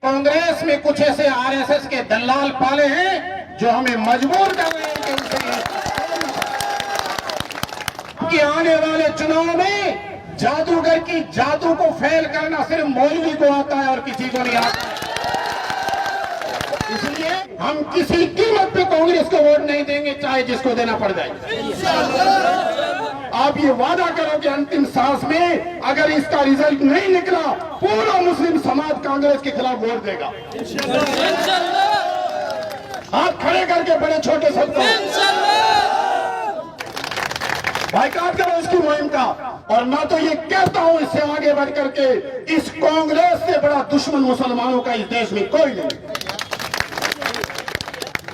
कांग्रेस में कुछ ऐसे आरएसएस के दलाल पाले हैं जो हमें मजबूर कर रहे हैं कि उनसे कि आने वाले चुनाव में जादूगर की जादू को फेल करना सिर्फ मौलवी को आता है और किसी को नहीं आता। इसलिए हम किसी कीमत पे कांग्रेस को वोट नहीं देंगे, चाहे जिसको देना पड़ जाए। आप ये वादा करो कि अंतिम सांस में अगर इसका रिजल्ट नहीं निकला, पूरा मुस्लिम समाज कांग्रेस के खिलाफ वोट देगा। हाथ खड़े करके बड़े छोटे सबको बाइकाट करो इसकी मुहिम का। और मैं तो ये कहता हूं, इससे आगे बढ़ करके इस कांग्रेस से बड़ा दुश्मन मुसलमानों का इस देश में कोई नहीं।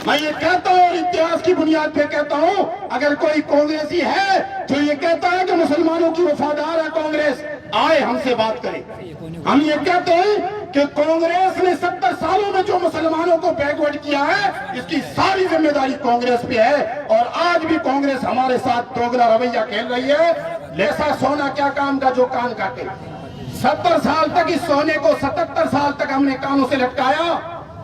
मैं ये कहता हूं और इतिहास की बुनियाद पे कहता हूं, अगर कोई कांग्रेसी है जो ये कहता है कि मुसलमानों की वफादार है कांग्रेस, आए हमसे बात करें। हम ये कहते हैं कि कांग्रेस ने 70 सालों में जो मुसलमानों को बैकवर्ड किया है, इसकी सारी जिम्मेदारी कांग्रेस पे है। और आज भी कांग्रेस हमारे साथ दोगला रवैया खेल रही है। ऐसा सोना क्या काम का जो कान काटे। 70 साल तक इस सोने को 77 साल तक हमने कानों से लटकाया।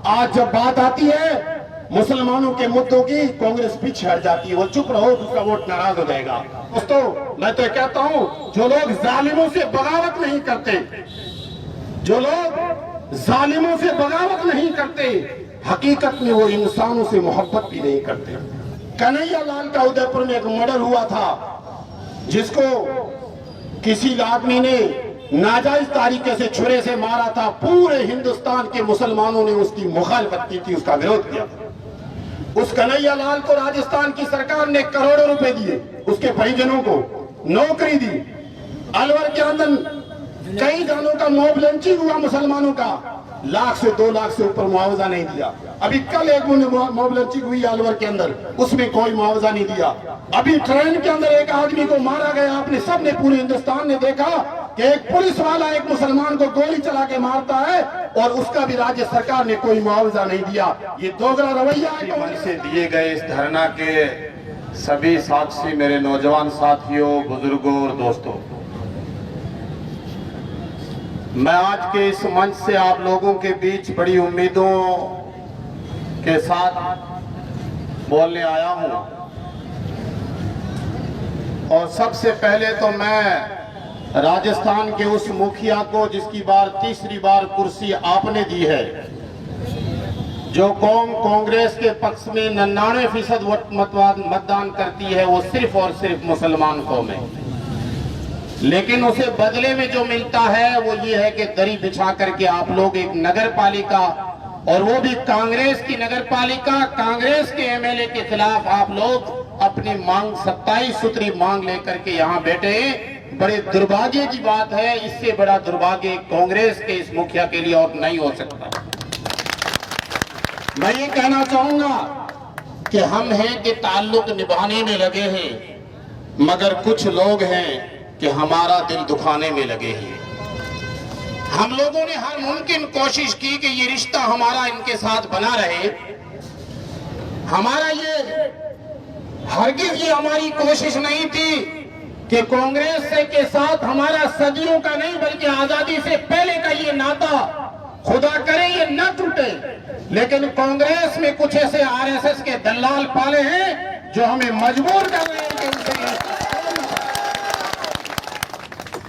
आज जब बात आती है मुसलमानों के मुद्दों की, कांग्रेस पीछे हट जाती है। वो चुप रहो, उसका वोट नाराज हो जाएगा। दोस्तों, मैं तो कहता हूं, जो लोग जालिमों से बगावत नहीं करते, जो लोग जालिमों से बगावत नहीं करते, हकीकत में वो इंसानों से मोहब्बत भी नहीं करते। कन्हैया लाल का उदयपुर में एक मर्डर हुआ था, जिसको किसी आदमी ने नाजायज तरीके से छुरे से मारा था। पूरे हिंदुस्तान के मुसलमानों ने उसकी मुखालफत की थी, उसका विरोध किया। उस कन्हैया लाल को राजस्थान की सरकार ने करोड़ों रुपए दिए, उसके परिजनों को नौकरी दी। अलवर के अंदर कई जानों का मॉब लंचिंग हुआ मुसलमानों का, 1 लाख से 2 लाख से ऊपर मुआवजा नहीं दिया। अभी कल एक मॉब लंचिंग हुई अलवर के अंदर, उसमें कोई मुआवजा नहीं दिया। अभी ट्रेन के अंदर एक आदमी को मारा गया, आपने सबने, पूरे हिंदुस्तान ने देखा कि एक पुलिस वाला एक मुसलमान को गोली चला के मारता है और उसका भी राज्य सरकार ने कोई मुआवजा नहीं दिया। ये दोगला रवैया है। मन से दिए गए इस धरना के सभी साक्षी, मेरे नौजवान साथियों, बुजुर्गों और दोस्तों, मैं आज के इस मंच से आप लोगों के बीच बड़ी उम्मीदों के साथ बोलने आया हूं। और सबसे पहले तो मैं राजस्थान के उस मुखिया को, जिसकी तीसरी बार कुर्सी आपने दी है, जो कौम कांग्रेस के पक्ष में 99% मतदान करती है, वो सिर्फ और सिर्फ मुसलमान कौम है। लेकिन उसे बदले में जो मिलता है वो ये है कि दरी बिछा करके आप लोग एक नगर पालिका, और वो भी कांग्रेस की नगर पालिका, कांग्रेस के एमएलए के खिलाफ आप लोग अपनी मांग 27 सूत्री मांग लेकर के यहाँ बैठे। बड़े दुर्भाग्य की बात है, इससे बड़ा दुर्भाग्य कांग्रेस के इस मुखिया के लिए और नहीं हो सकता। मैं ये कहना चाहूंगा कि हम हैं कि ताल्लुक निभाने में लगे हैं, मगर कुछ लोग हैं कि हमारा दिल दुखाने में लगे हैं। हम लोगों ने हर मुमकिन कोशिश की कि ये रिश्ता हमारा इनके साथ बना रहे। हमारा ये हरगिज ये हमारी कोशिश नहीं थी कि कांग्रेस से के साथ हमारा सदियों का नहीं, बल्कि आजादी से पहले का ये नाता, खुदा करे ये न टूटे। लेकिन कांग्रेस में कुछ ऐसे आरएसएस के दलाल पाले हैं जो हमें मजबूर कर रहे हैं कि उनसे।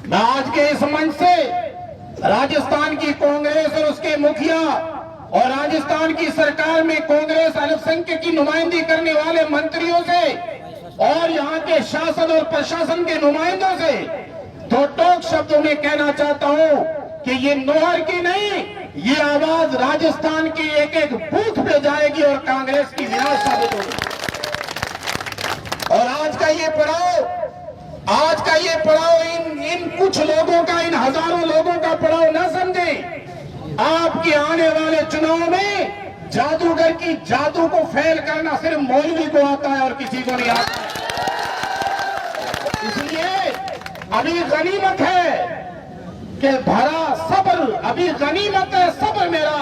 मैं आज के इस मंच से राजस्थान की कांग्रेस और उसके मुखिया और राजस्थान की सरकार में कांग्रेस अल्पसंख्यक की नुमाइंदगी करने वाले मंत्रियों से और यहाँ के शासन और प्रशासन के नुमाइंदों से दो टोक शब्दों में कहना चाहता हूँ कि ये नोहर की नहीं, ये आवाज राजस्थान की एक एक बूथ पे जाएगी और कांग्रेस की विनाश साबित होगी। और आज का ये पड़ाव इन कुछ लोगों का, इन हजारों लोगों का पड़ाव न समझें। आपके आने वाले चुनाव में जादूगर की जादू को फेल करना सिर्फ मौलवी को आता है और किसी को नहीं आता। इसलिए अभी गनीमत है कि भरा सब्र, अभी गनीमत है सब्र मेरा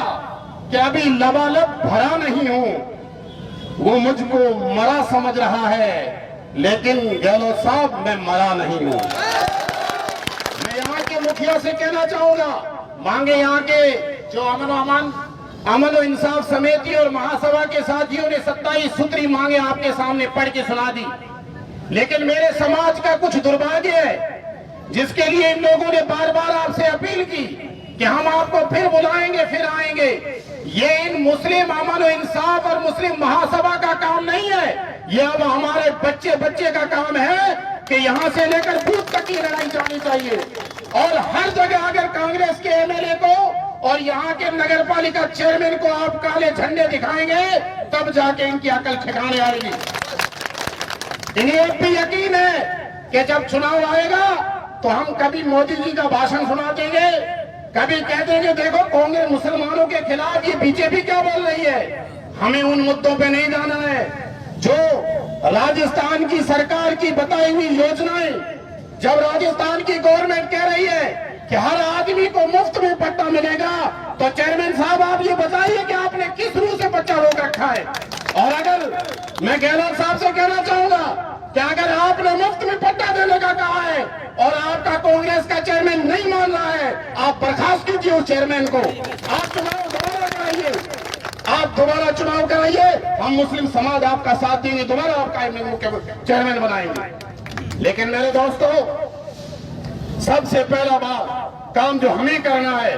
कि अभी लबालब भरा नहीं हूं। वो मुझको मरा समझ रहा है, लेकिन गहलोत साहब मैं मरा नहीं हूं। मैं यहाँ के मुखिया से कहना चाहूंगा, मांगे यहाँ के जो अमन और इंसाफ समिति और महासभा के साथियों ने 27 सूत्री मांगे आपके सामने पढ़ के सुना दी। लेकिन मेरे समाज का कुछ दुर्भाग्य है जिसके लिए इन लोगों ने बार बार आपसे अपील की कि हम आपको फिर बुलाएंगे, फिर आएंगे। ये इन मुस्लिम अमन और इंसाफ और मुस्लिम महासभा का काम नहीं है। ये अब हमारे बच्चे बच्चे का काम है कि यहाँ से लेकर बूथ तक की लड़ाई जानी चाहिए। और हर जगह अगर कांग्रेस के एमएलए को और यहाँ के नगर पालिका चेयरमैन को आप काले झंडे दिखाएंगे तब जाके इनकी अकल ठिकाने आएगी। इन्हें एक भी यकीन है कि जब चुनाव आएगा तो हम कभी मोदी जी का भाषण सुना देंगे, कभी कह देंगे देखो कांग्रेस मुसलमानों के खिलाफ ये बीजेपी क्या बोल रही है। हमें उन मुद्दों पे नहीं जाना है। जो राजस्थान की सरकार की बताई हुई योजनाएं, जब राजस्थान की गवर्नमेंट कह रही है कि हर आदमी को मुफ्त में पट्टा मिलेगा, तो चेयरमैन साहब आप ये बताइए कि आपने किस रूह से पट्टा रोक रखा है। और अगर मैं गहलोत साहब से कहना चाहूंगा कि अगर आपने मुफ्त में पट्टा देने का कहा है और आपका कांग्रेस का चेयरमैन नहीं मान रहा है, आप बर्खास्त कीजिए उस चेयरमैन को। आप चुनाव दोबारा कराइए, आप दोबारा चुनाव कराइए, हम मुस्लिम समाज आपका साथ देंगे, दोबारा आपका चेयरमैन बनाएंगे। लेकिन मेरे दोस्तों, सबसे पहला बात काम जो हमें करना है,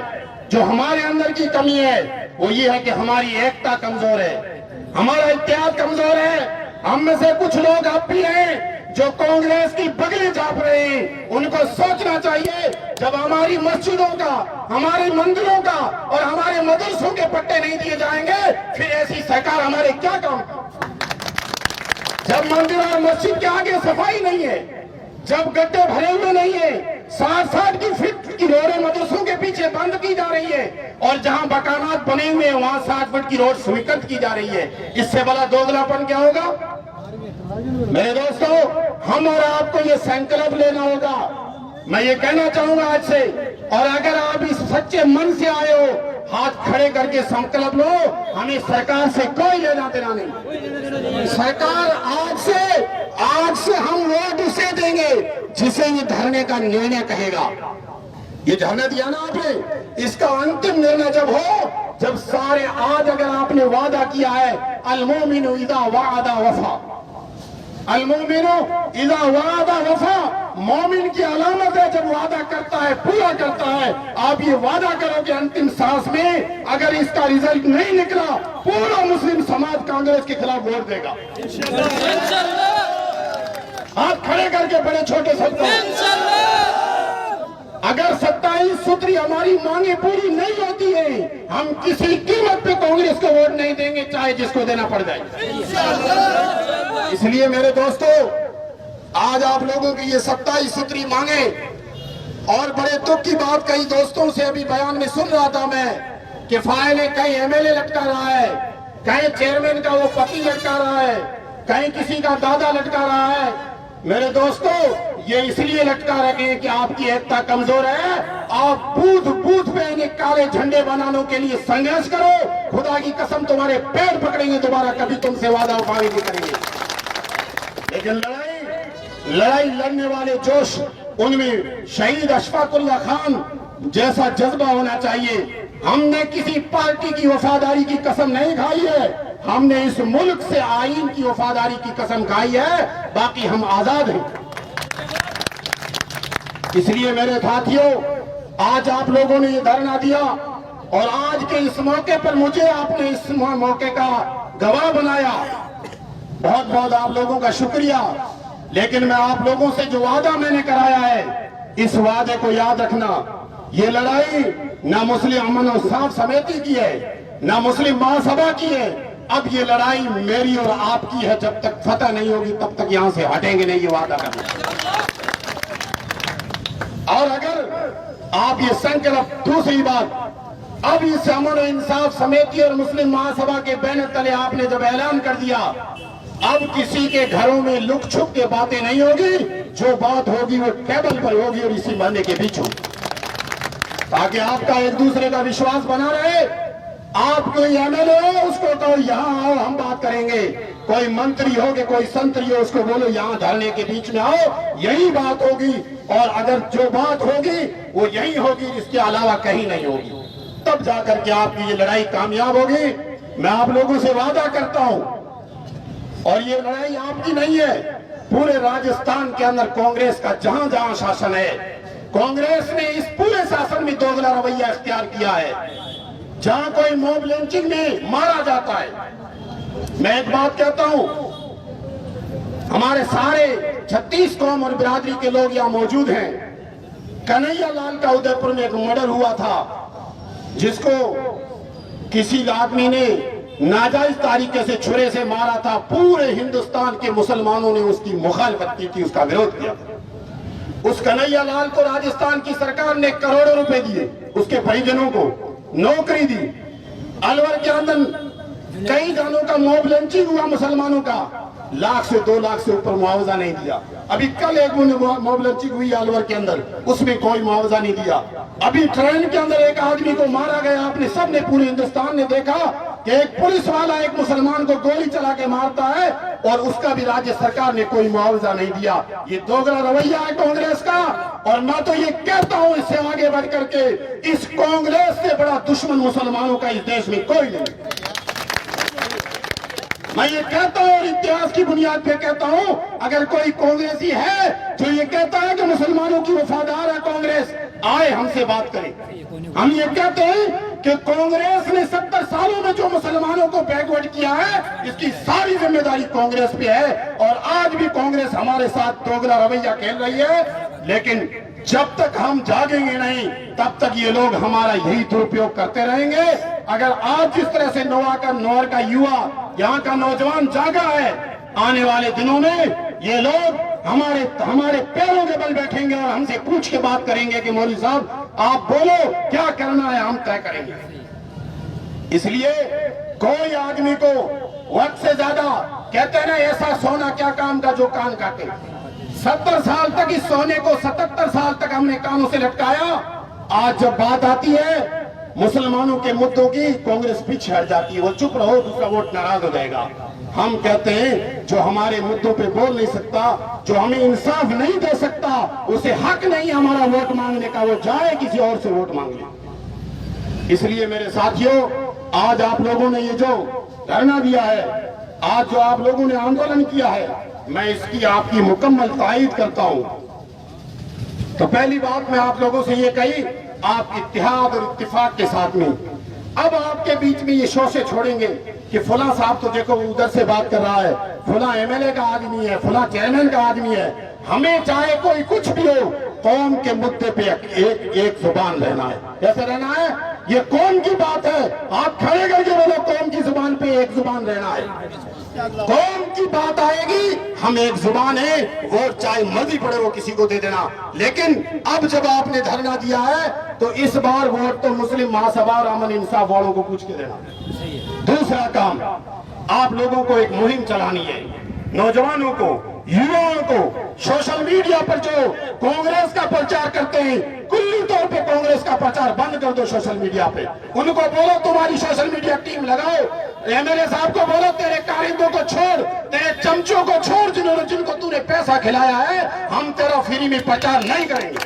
जो हमारे अंदर की कमी है, वो ये है कि हमारी एकता कमजोर है, हमारा इत्तेहाद कमजोर है। हम में से कुछ लोग अब भी हैं जो कांग्रेस की बगलें चाप रहे हैं। उनको सोचना चाहिए जब हमारी मस्जिदों का, हमारे मंदिरों का और हमारे मदरसों के पट्टे नहीं दिए जाएंगे, फिर ऐसी सरकार हमारे क्या काम। जब मंदिर और मस्जिद के आगे सफाई नहीं है, जब गड्ढे भरे हुए नहीं है, 60 फीट की रोडें मदरसों के पीछे बंद की जा रही है और जहां मकानात बने हुए हैं वहां 60 फीट की रोड स्वीकृत की जा रही है, इससे बड़ा दोगलापन क्या होगा। मेरे दोस्तों, हम और आपको ये संकल्प लेना होगा। मैं ये कहना चाहूंगा आज से, और अगर आप इस सच्चे मन से आए हो, हाथ खड़े करके संकल्प लो, हमें सरकार से कोई लेना देना नहीं। सरकार आज से हम वोट उसे देंगे जिसे ये धरने का निर्णय कहेगा। ये धरना दिया ना आपने, इसका अंतिम निर्णय जब हो, जब सारे आज अगर आपने वादा किया है, अल-मोमिनु इज़ा वादा वफा, अल-मोमिनु इज़ा वादा वफा, मोमिन की अलामत है जब वादा करता है पूरा करता है। आप ये वादा करो कि अंतिम सांस में अगर इसका रिजल्ट नहीं निकला, पूरा मुस्लिम समाज कांग्रेस के खिलाफ वोट देगा। हाथ खड़े करके बड़े छोटे शब्दों, अगर 27 सूत्री हमारी मांगे पूरी नहीं होती है, हम किसी कीमत पे कांग्रेस को वोट नहीं देंगे, चाहे जिसको देना पड़ जाए। इसलिए मेरे दोस्तों, आज आप लोगों की ये 27 सूत्री मांगे, और बड़े दुख की बात कई दोस्तों से अभी बयान में सुन रहा था मैं कि फाइल कहीं एमएलए लटका रहा है, कहीं चेयरमैन का वो पति लटका रहा है, कहीं किसी का दादा लटका रहा है। मेरे दोस्तों, ये इसलिए लटका रखे हैं कि आपकी एकता कमजोर है। आप बूथ बूथ पे इन्हें काले झंडे बनाने के लिए संघर्ष करो, खुदा की कसम तुम्हारे पैर पकड़ेंगे, दोबारा कभी तुमसे वादा वफाई नहीं करेंगे। लेकिन लड़ाई लड़ने वाले जोश, उनमें शहीद अशफाकुल्लाह खान जैसा जज्बा होना चाहिए। हमने किसी पार्टी की वफादारी की कसम नहीं खाई है, हमने इस मुल्क से आईन की वफादारी की कसम खाई है, बाकी हम आजाद हैं। इसलिए मेरे साथियों, आज आप लोगों ने ये धरना दिया और आज के इस मौके पर मुझे आपने इस मौके का गवाह बनाया, बहुत बहुत आप लोगों का शुक्रिया। लेकिन मैं आप लोगों से जो वादा मैंने कराया है, इस वादे को याद रखना। ये लड़ाई ना मुस्लिम अमन और इंसाफ समिति की है, ना मुस्लिम महासभा की है। अब ये लड़ाई मेरी और आपकी है। जब तक फतह नहीं होगी तब तक यहां से हटेंगे नहीं, ये वादा करना। और अगर आप ये संकल्प, दूसरी बात, अब इस अमन और इंसाफ समिति और मुस्लिम महासभा के बैनर तले आपने जब ऐलान कर दिया, अब किसी के घरों में लुक छुप के बातें नहीं होगी। जो बात होगी वो टेबल पर होगी और इसी बंदे के बीच होगी, ताकि आपका एक दूसरे का विश्वास बना रहे। आप कोई एमएलए हो, उसको कहो यहाँ आओ, हम बात करेंगे। कोई मंत्री हो कि कोई संतरी हो, उसको बोलो यहाँ धरने के बीच में आओ, यही बात होगी। और अगर जो बात होगी वो यही होगी, इसके अलावा कहीं नहीं होगी। तब जाकर के आपकी ये लड़ाई कामयाब होगी। मैं आप लोगों से वादा करता हूं, और ये लड़ाई आपकी नहीं है, पूरे राजस्थान के अंदर कांग्रेस का जहां जहां शासन है, कांग्रेस ने इस पूरे शासन में दोगला रवैया इख्तियार किया है। जहां कोई मॉब लिंचिंग में मारा जाता है, मैं एक बात कहता हूं, हमारे सारे 36 कौम और बिरादरी के लोग यहां मौजूद हैं। कन्हैया लाल का उदयपुर में एक मर्डर हुआ था, जिसको किसी आदमी ने नाजायज तरीके से छुरे से मारा था। पूरे हिंदुस्तान के मुसलमानों ने उसकी मुखालफत की थी, उसका विरोध किया। उस कन्हैया लाल को राजस्थान की सरकार ने करोड़ों रुपए दिए, उसके परिजनों को नौकरी दी। अलवर के अंदर कई जानों का मॉब लिंचिंग हुआ, मुसलमानों का, 1 लाख से 2 लाख से ऊपर मुआवजा नहीं दिया। अभी कल एक मॉब लिंचिंग हुई अलवर के अंदर, उसमें कोई मुआवजा नहीं दिया। अभी ट्रेन के अंदर एक आदमी को मारा गया, आपने सबने, पूरे हिंदुस्तान ने देखा कि एक पुलिस वाला एक मुसलमान को गोली चला के मारता है, और उसका भी राज्य सरकार ने कोई मुआवजा नहीं दिया। ये दोगला रवैया है कांग्रेस का। और मैं तो ये कहता हूं, इससे आगे बढ़ करके इस कांग्रेस से बड़ा दुश्मन मुसलमानों का इस देश में कोई नहीं। मैं ये कहता हूं और इतिहास की बुनियाद पे कहता हूं, अगर कोई कांग्रेसी है जो ये कहता है कि मुसलमानों की वफादार है कांग्रेस, आए हमसे बात करें। हम ये कहते हैं कि कांग्रेस ने 70 सालों में जो मुसलमानों को बैकवर्ड किया है, इसकी सारी जिम्मेदारी कांग्रेस पे है। और आज भी कांग्रेस हमारे साथ दोगला रवैया खेल रही है, लेकिन जब तक हम जागेंगे नहीं, तब तक ये लोग हमारा यही दुरुपयोग करते रहेंगे। अगर आज जिस तरह से नौर का युवा, यहाँ का नौजवान जागा है, आने वाले दिनों में ये लोग हमारे पैरों के बल बैठेंगे और हमसे पूछ के बात करेंगे कि मौलवी साहब आप बोलो क्या करना है, हम तय करेंगे। इसलिए कोई आदमी को वक्त से ज्यादा, कहते हैं ना, ऐसा सोना क्या काम का जो कान काटे। 70 साल तक इस सोने को 77 साल तक हमने कानों से लटकाया। आज जब बात आती है मुसलमानों के मुद्दों की, कांग्रेस पीछे हट जाती है, वो चुप रहो, दूसरा वोट नाराज हो जाएगा। हम कहते हैं जो हमारे मुद्दों पे बोल नहीं सकता, जो हमें इंसाफ नहीं दे सकता, उसे हक नहीं हमारा वोट मांगने का, वो जाए किसी और से वोट मांग ले। इसलिए मेरे साथियों, आज आप लोगों ने ये जो धरना दिया है, आज जो आप लोगों ने आंदोलन किया है, मैं इसकी आपकी मुकम्मल तायीद करता हूं। तो पहली बात मैं आप लोगों से ये कही, आप इत्तेहाद और इत्तेफाक के साथ में, अब आपके बीच में ये शोशे छोड़ेंगे कि फुला साहब तो देखो उधर से बात कर रहा है, फुला एमएलए का आदमी है, फुला चेयरमैन का आदमी है। हमें चाहे कोई कुछ भी हो, कौम के मुद्दे पे एक जुबान रहना है, ऐसे रहना है। ये कौम की बात है, आप खड़े करके बोलो कौम की जुबान पे एक जुबान रहना है। कौम की बात आएगी, हम एक जुबान है, वोट चाहे मर्जी पड़े वो किसी को दे देना। लेकिन अब जब आपने धरना दिया है, तो इस बार वोट तो मुस्लिम महासभा और अमन इंसाफ वालों को पूछ के देना। दूसरा काम, आप लोगों को एक मुहिम चलानी है, नौजवानों को, युवाओं को, सोशल मीडिया पर जो कांग्रेस का प्रचार करते हैं, कुल्ली तौर पे कांग्रेस का प्रचार बंद कर दो सोशल मीडिया पे। उनको बोलो तुम्हारी सोशल मीडिया टीम लगाओ, एमएलए साहब को बोलो तेरे कारिंदों को छोड़, तेरे चमचों को छोड़, जिनको तूने पैसा खिलाया है, हम तेरा फ्री में प्रचार नहीं करेंगे।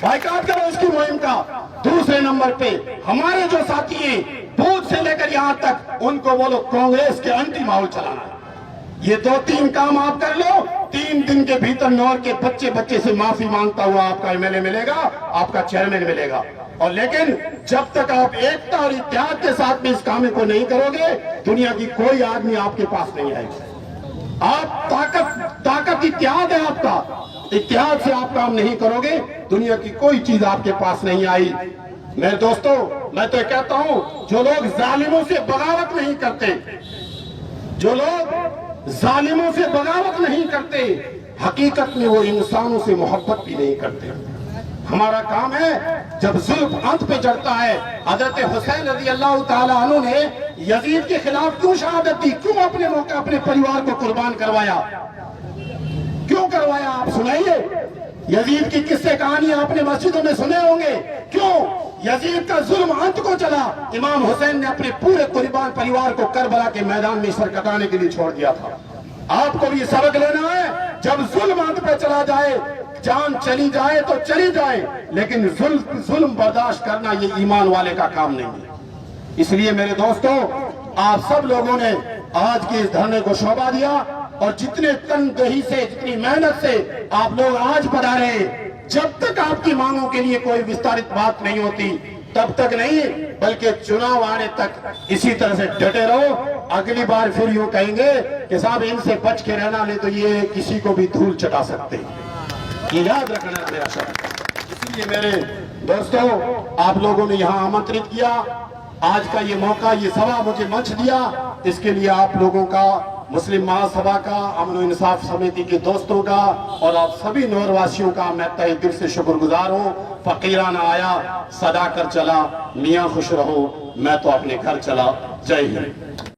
बाइकाट करो इसकी मुहिम का। दूसरे नंबर पे हमारे जो साथी हैं, बूथ से लेकर यहाँ तक, उनको बोलो कांग्रेस के एंटी माहौल चलाना है। ये 2-3 काम आप कर लो, 3 दिन के भीतर नौर के बच्चे से माफी मांगता हुआ आपका एमएलए मिलेगा, आपका चेयरमैन मिलेगा। और लेकिन जब तक आप एकता और इत्तेहाद के साथ में इस काम को नहीं करोगे, दुनिया की कोई आदमी आपके पास नहीं आएगा। आप ताकत इत्तेहाद है आपका, इत्तेहाद से आप काम नहीं करोगे, दुनिया की कोई चीज आपके पास नहीं आई। मेरे दोस्तों, मैं तो कहता हूं, जो लोग जालिमों से बगावत नहीं करते, जो लोग जालिमों से बगावत नहीं करते, हकीकत में वो इंसानों से मोहब्बत भी नहीं करते। हमारा काम है, जब जुल्म अंत पे चढ़ता है, हजरत हुसैन रज़ी अल्लाह ताला अन्हु ने यजीद के खिलाफ क्यों शहादत दी, क्यों अपने मौके अपने परिवार को कुर्बान करवाया, क्यों करवाया, आप सुनाइए। यजीद की किस्से कहानी आपने मस्जिदों में सुने होंगे। क्यों यजीद का जुल्म अंत को चला, इमाम हुसैन ने अपने पूरे कुर्बान परिवार को करबला के मैदान में सर कटाने के लिए छोड़ दिया था। आपको भी सबक लेना है। जब जुल्म अंत पे चला जाए, जान चली जाए तो चली जाए, लेकिन जुल्म बर्दाश्त करना ये ईमान वाले का काम नहीं है। इसलिए मेरे दोस्तों, आप सब लोगों ने आज के इस धरने को शोभा दिया, और जितने तनदेही से, जितनी मेहनत से आप लोग आज पधारे, जब तक आपकी मांगों के लिए कोई विस्तारित बात नहीं होती तब तक नहीं, बल्कि चुनाव आने तक इसी तरह से डटे रहो। अगली बार फिर यूं कहेंगे कि साहब इनसे बच के रहना, नहीं तो ये किसी को भी धूल चटा सकते हैं। ये याद रखना मेरा शब्द। इसलिए मेरे दोस्तों, आप लोगों ने यहाँ आमंत्रित किया, आज का ये मौका, ये सभा मुझे मंच दिया, इसके लिए आप लोगों का, मुस्लिम महासभा का, अमन और इंसाफ समिति के दोस्तों का और आप सभी नौरवासियों का मैं तहे दिल से शुक्रगुजार हूँ। फकीराना आया, सदा कर चला, मियाँ खुश रहो, मैं तो अपने घर चला। जय हिंद।